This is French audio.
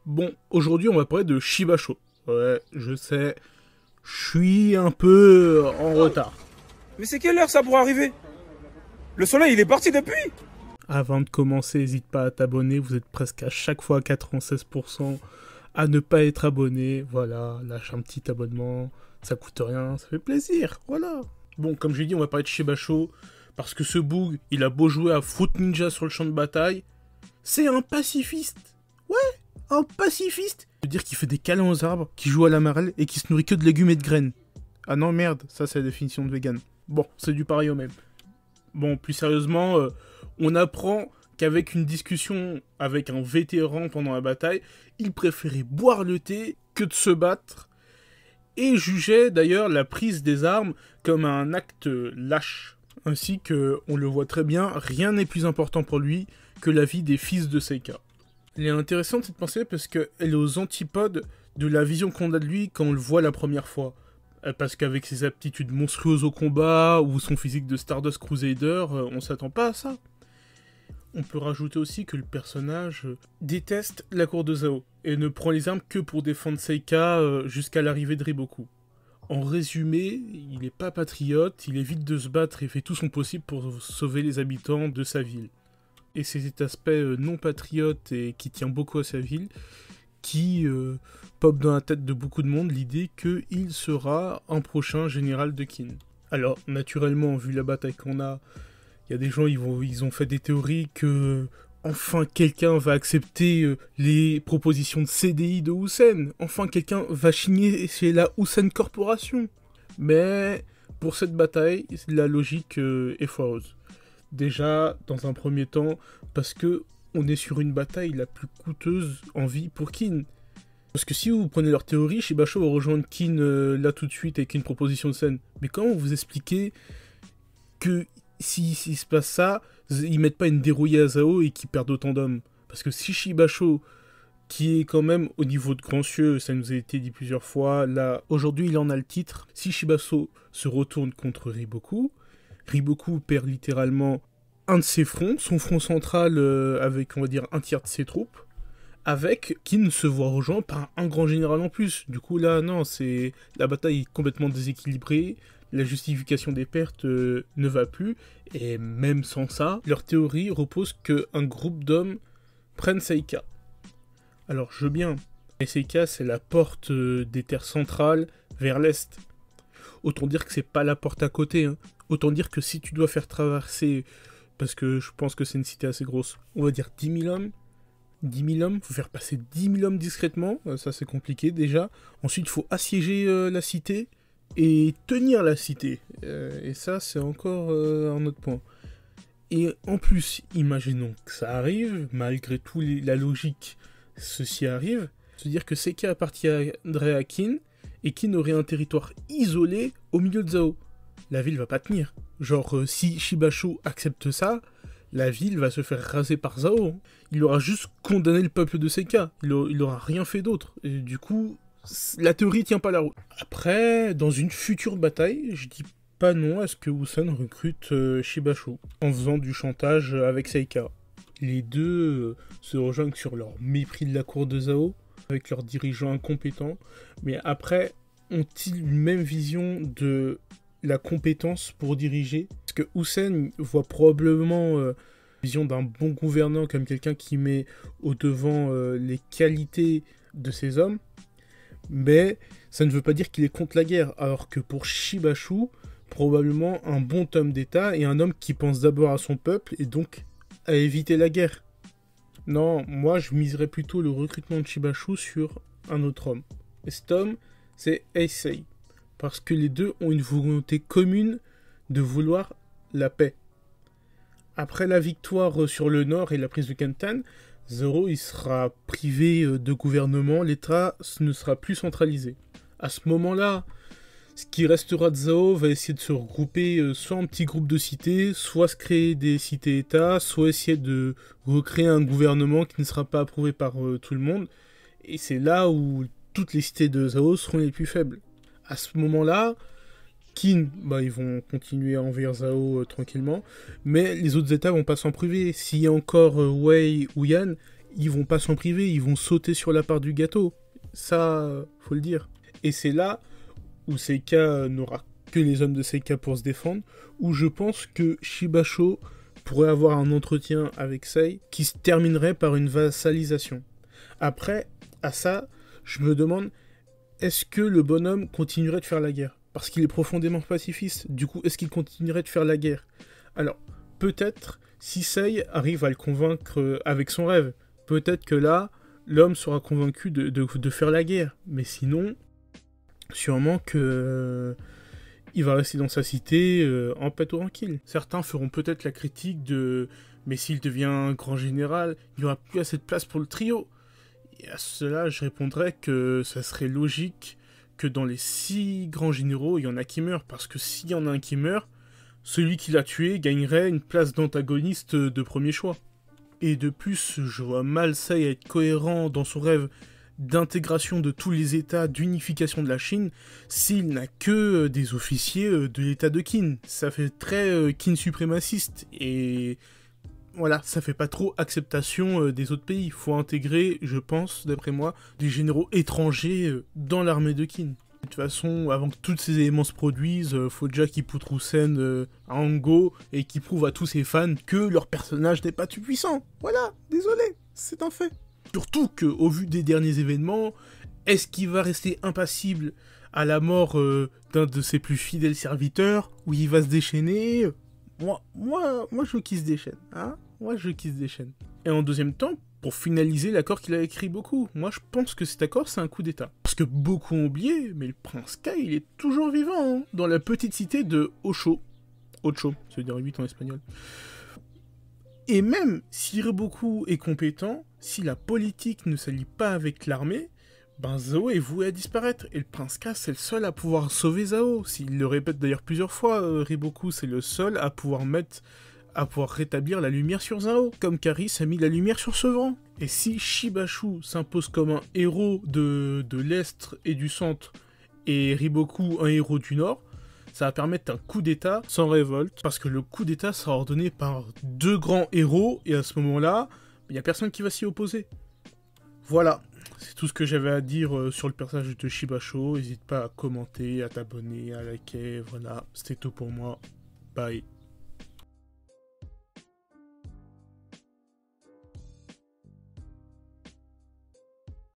Bon, aujourd'hui on va parler de Shibasho. Ouais, je sais, je suis un peu en retard. Mais c'est quelle heure ça pour arriver? Le soleil il est parti depuis. Avant de commencer, n'hésite pas à t'abonner, vous êtes presque à chaque fois à 96% à ne pas être abonné. Voilà, lâche un petit abonnement, ça coûte rien, ça fait plaisir, voilà. Bon, comme j'ai dit, on va parler de Shibasho, parce que ce boug, il a beau jouer à Fruit Ninja sur le champ de bataille, c'est un pacifiste. Ouais, un pacifiste. Ça veut dire qu'il fait des câlins aux arbres, qu'il joue à la marelle et qu'il se nourrit que de légumes et de graines. Ah non, merde, ça c'est la définition de vegan. Bon, c'est du pareil au même. Bon, plus sérieusement, on apprend qu'avec une discussion avec un vétéran pendant la bataille, il préférait boire le thé que de se battre, et jugeait d'ailleurs la prise des armes comme un acte lâche. Ainsi que, on le voit très bien, rien n'est plus important pour lui que la vie des fils de Seika. Elle est intéressante cette pensée parce qu'elle est aux antipodes de la vision qu'on a de lui quand on le voit la première fois. Parce qu'avec ses aptitudes monstrueuses au combat ou son physique de Stardust Crusader, on s'attend pas à ça. On peut rajouter aussi que le personnage déteste la cour de Zao et ne prend les armes que pour défendre Seika jusqu'à l'arrivée de Riboku. En résumé, il est pas patriote, il évite de se battre et fait tout son possible pour sauver les habitants de sa ville. Et c'est cet aspect non patriote et qui tient beaucoup à sa ville qui pop dans la tête de beaucoup de monde l'idée qu'il sera un prochain général de Qin. Alors, naturellement, vu la bataille qu'on a, il y a des gens, ils ont fait des théories que enfin quelqu'un va accepter les propositions de CDI de Hussein. Enfin quelqu'un va signer chez la Hussein Corporation. Mais pour cette bataille, la logique est foireuse. Déjà, dans un premier temps, parce que on est sur une bataille la plus coûteuse en vie pour Qin. Parce que si vous prenez leur théorie, Shibasho va rejoindre Qin là tout de suite avec une proposition de scène. Mais comment vous expliquez que s'il se passe ça, ils mettent pas une dérouillée à Zao et qu'ils perdent autant d'hommes? Parce que si Shibasho, qui est quand même au niveau de grands cieux, ça nous a été dit plusieurs fois, là, aujourd'hui il en a le titre, si Shibasho se retourne contre Riboku, Riboku perd littéralement un de ses fronts, son front central avec, on va dire, un tiers de ses troupes, avec Qin se voit rejoint par un grand général en plus. Du coup, là, non, c'est la bataille est complètement déséquilibrée, la justification des pertes ne va plus, et même sans ça, leur théorie repose qu'un groupe d'hommes prenne Seika. Alors, je veux bien, mais Seika, c'est la porte des terres centrales vers l'est. Autant dire que c'est pas la porte à côté, hein. Autant dire que si tu dois faire traverser, parce que je pense que c'est une cité assez grosse, on va dire 10 000 hommes, 10 000 hommes, faut faire passer 10 000 hommes discrètement, ça c'est compliqué déjà. Ensuite, il faut assiéger la cité et tenir la cité. Et ça, c'est encore un autre point. Et en plus, imaginons que ça arrive, malgré tout la logique, ceci arrive, c'est-à-dire que Seika appartiendrait à Qin, et Qin aurait un territoire isolé au milieu de Zao. La ville va pas tenir. Genre, si Shibasho accepte ça, la ville va se faire raser par Zao. Il aura juste condamné le peuple de Seika. Il aura rien fait d'autre. Et du coup, la théorie tient pas la route. Après, dans une future bataille, je dis pas non à ce que Hussein recrute Shibasho en faisant du chantage avec Seika. Les deux se rejoignent sur leur mépris de la cour de Zao, avec leurs dirigeants incompétents. Mais après, ont-ils une même vision de la compétence pour diriger? Parce que Hussein voit probablement la vision d'un bon gouvernant comme quelqu'un qui met au devant les qualités de ses hommes, mais ça ne veut pas dire qu'il est contre la guerre, alors que pour Shibasho, probablement un bon homme d'État et un homme qui pense d'abord à son peuple et donc à éviter la guerre. Non, moi je miserais plutôt le recrutement de Shibasho sur un autre homme. Et cet homme, c'est Heisei. Parce que les deux ont une volonté commune de vouloir la paix. Après la victoire sur le nord et la prise de Kantan, Zoro il sera privé de gouvernement, l'État ne sera plus centralisé. À ce moment-là, ce qui restera de Zao va essayer de se regrouper soit en petits groupes de cités, soit se créer des cités-États, soit essayer de recréer un gouvernement qui ne sera pas approuvé par tout le monde. Et c'est là où toutes les cités de Zao seront les plus faibles. À ce moment-là, Qin, ils vont continuer à envahir Zao tranquillement, mais les autres états vont pas s'en priver. S'il y a encore Wei ou Yan, ils vont pas s'en priver, ils vont sauter sur la part du gâteau. Ça, faut le dire. Et c'est là où Seika n'aura que les hommes de Seika pour se défendre, où je pense que Shibasho pourrait avoir un entretien avec Sei qui se terminerait par une vassalisation. Après, à ça, je me demande, est-ce que le bonhomme continuerait de faire la guerre? Parce qu'il est profondément pacifiste. Du coup, est-ce qu'il continuerait de faire la guerre? Alors, peut-être, si Sei arrive à le convaincre avec son rêve, peut-être que là, l'homme sera convaincu de faire la guerre. Mais sinon, sûrement que il va rester dans sa cité en paix tranquille. Certains feront peut-être la critique de « Mais s'il devient un grand général, il n'y aura plus assez de place pour le trio ». Et à cela, je répondrais que ça serait logique que dans les 6 grands généraux, il y en a qui meurent. Parce que s'il y en a un qui meurt, celui qui l'a tué gagnerait une place d'antagoniste de premier choix. Et de plus, je vois mal Sei être cohérent dans son rêve d'intégration de tous les états, d'unification de la Chine, s'il n'a que des officiers de l'état de Qin. Ça fait très Qin suprémaciste, et voilà, ça fait pas trop acceptation des autres pays. Faut intégrer, je pense, d'après moi, des généraux étrangers dans l'armée de Qin. De toute façon, avant que tous ces éléments se produisent, faut déjà qu'ils poutrent Roussen à Ango et qu'ils prouvent à tous ses fans que leur personnage n'est pas tout puissant. Voilà, désolé, c'est un fait. Surtout qu'au vu des derniers événements, est-ce qu'il va rester impassible à la mort d'un de ses plus fidèles serviteurs, où il va se déchaîner? Moi, je veux qu'il se déchaîne, hein? Moi, je veux qu'il se déchaîne. Et en deuxième temps, pour finaliser l'accord qu'il a écrit beaucoup, moi je pense que cet accord c'est un coup d'état. Parce que beaucoup ont oublié, mais le prince Kai il est toujours vivant, hein, dans la petite cité de Ocho. Ocho, ça veut dire 8 en espagnol. Et même si Hiroboku est compétent, si la politique ne s'allie pas avec l'armée, ben Zhao est voué à disparaître. Et le prince K, c'est le seul à pouvoir sauver Zhao. S'il le répète d'ailleurs plusieurs fois, Hiroboku, c'est le seul à pouvoir rétablir la lumière sur Zhao, comme Karis a mis la lumière sur Sevran. Et si Shibashu s'impose comme un héros de l'Est et du Centre, et Riboku un héros du Nord, ça va permettre un coup d'état sans révolte, parce que le coup d'état sera ordonné par 2 grands héros, et à ce moment-là, il n'y a personne qui va s'y opposer. Voilà, c'est tout ce que j'avais à dire sur le personnage de Shibasho. N'hésite pas à commenter, à t'abonner, à liker, voilà, c'était tout pour moi. Bye.